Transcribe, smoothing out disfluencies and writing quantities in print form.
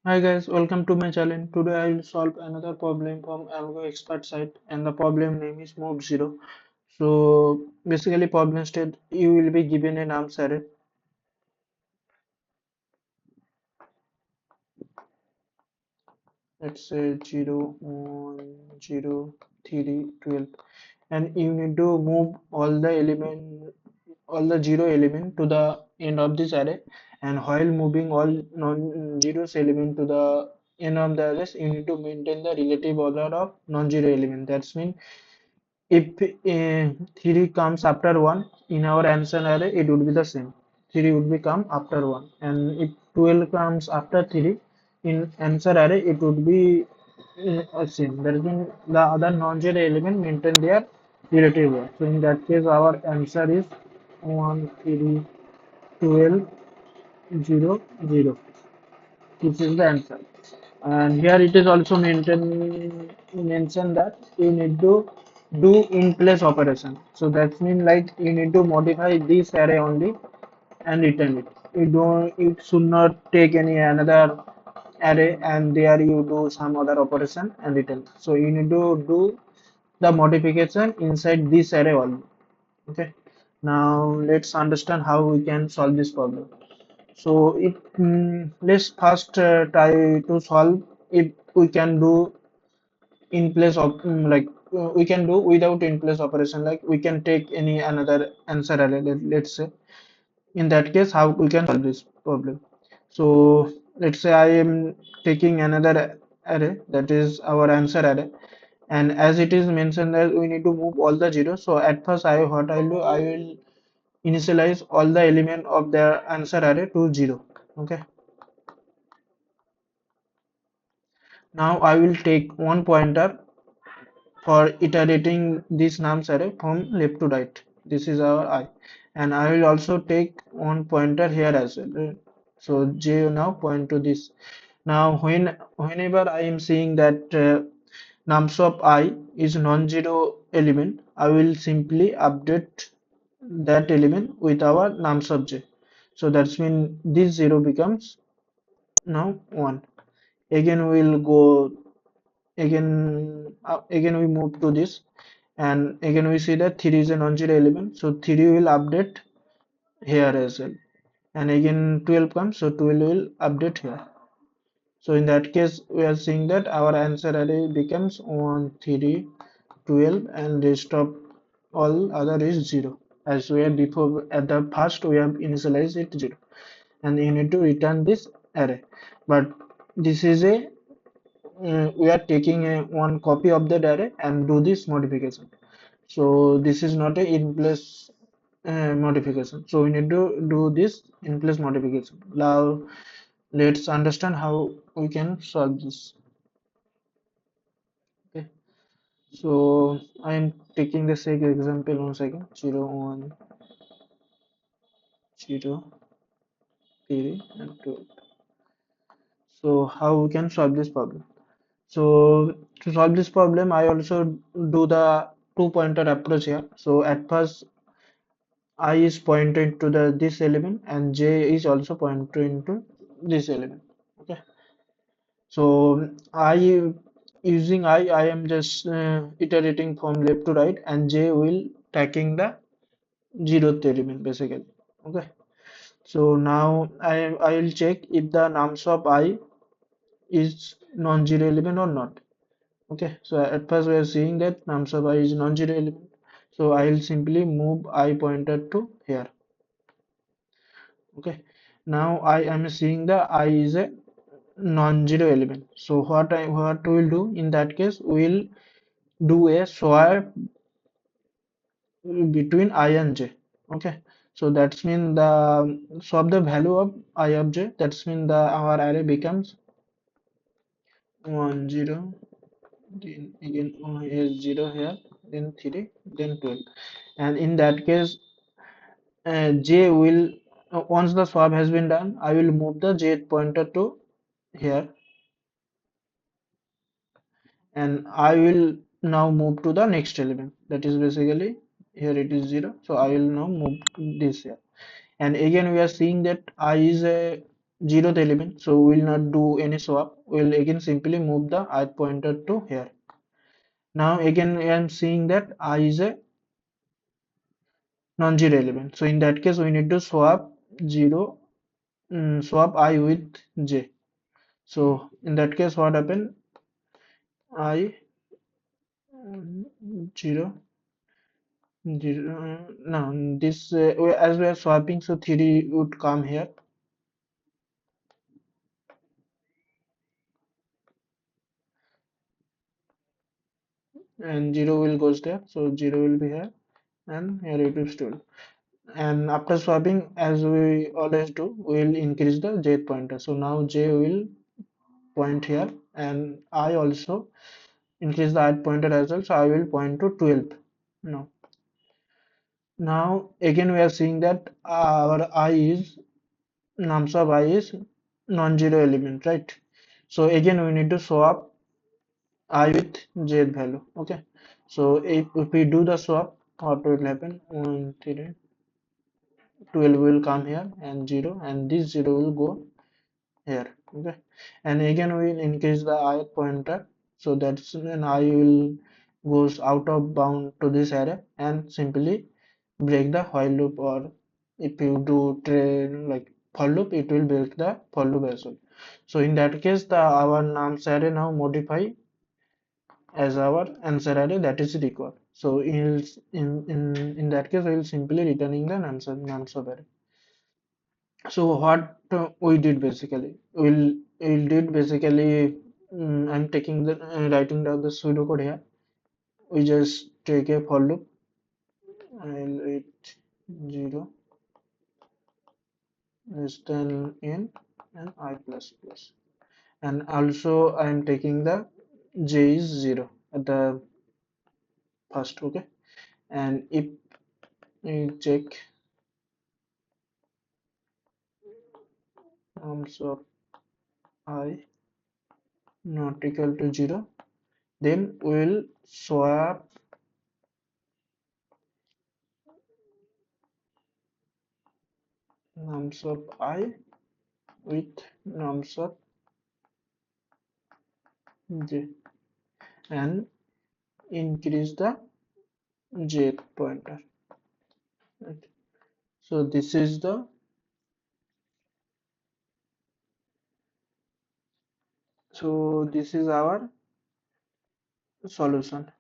Hi guys, welcome to my channel. Today I will solve another problem from Algo Expert site and the problem name is Move Zero. So basically problem state you will be given an array. Let's say 0, 1, 0, 3, 12, and you need to move all the zero element to the end of this array, and while moving all non-zeros element to the end of the array you need to maintain the relative order of non-zero element. That's mean if 3 comes after 1 in our answer array, it would be the same. 3 would become after 1. And if 12 comes after 3 in answer array, it would be same. That means the other non-zero element maintain their relative order. So in that case, our answer is 1, 3, 12, 0, 0. This is the answer. And here it is also mentioned that you need to do in place operation. So that means like you need to modify this array only and return it. You should not take any another array and there you do some other operation and return. So you need to do the modification inside this array only. Okay. Now let's understand how we can solve this problem. So let's first try to solve if we can do in place of we can do without in place operation, like we can take any another answer array, let's say. In that case, how we can solve this problem? So let's say I am taking another array, that is our answer array, and as it is mentioned that we need to move all the zeros. So at first what I'll do, I will initialize all the element of the answer array to 0. Okay. Now I will take one pointer for iterating this nums array from left to right. This is our I. And I will also take one pointer here as well. So J now point to this. Now whenever I am seeing that nums of I is non-zero element, I will simply update that element with our nums of J. So that's mean this 0 becomes now 1. Again we'll go again we move to this, and again we see that 3 is a non-zero element, so 3 will update here as well, and again 12 comes, so 12 will update here. So in that case we are seeing that our answer array becomes 1, 3, 12, and rest of all other is 0, as we have before. At the first we have initialized it 0, and you need to return this array. But this is a we are taking a one copy of the array and do this modification. So this is not a in place modification. So we need to do this in place modification. Now let's understand how we can solve this. Okay. So I am taking the same example once again. 0, 1, 0, 3, and 2. So how we can solve this problem? So to solve this problem, I also do the two pointer approach here. So at first I is pointing to the this element and J is also pointing to this element. Okay. So I using I am just iterating from left to right, and J will taking the zeroth element basically. Okay. So now I will check if the nums of I is non-zero element or not. Okay. So at first we are seeing that nums of I is non-zero element. So I will simply move I pointer to here. Okay. Now I am seeing the I is a non-zero element. So what we will do in that case, we will do a swap between I and J. Okay. So that's mean the swap the value of I of J. That's mean the our array becomes 1, 0, then again is 0 here, then 3, then 12. And in that case, J will once the swap has been done, I will move the J pointer to here, and I will now move to the next element, that is basically here it is 0, so I will now move this here. And again we are seeing that I is a zeroth element, so we will not do any swap. We'll again simply move the ith pointer to here. Now again I am seeing that I is a non-zero element, so in that case we need to swap 0 swap I with j. So in that case what happened, I 0 no, this as we are swapping, so 3 would come here and 0 will goes there, so 0 will be here and here it is still. And after swapping, as we always do, we will increase the j pointer. So now j will point here and I also increase the ith pointer as well, so I will point to 12 now. Now again we are seeing that our I is nums of I is non-zero element, right? So again we need to swap I with j value. Okay, so if we do the swap, what will happen? 1 3 12 will come here and 0, and this 0 will go here. Okay, and again we will increase the ith pointer, so that's when I will goes out of bound to this array and simply break the while loop, or if you do like for loop, it will break the for loop as well. So in that case, the our nums array now modify as our answer array, that is required. So in that case, we will simply returning the nums of array. So what we did basically, we'll did basically, I'm taking the writing down the pseudocode here. We just take a for loop. I'll write 0 less than n and I plus plus, and also I am taking the j is 0 at the first. Okay, and if we check nums of I not equal to 0, then we'll swap nums of I with nums of j and increase the jth pointer, right? So this is our solution.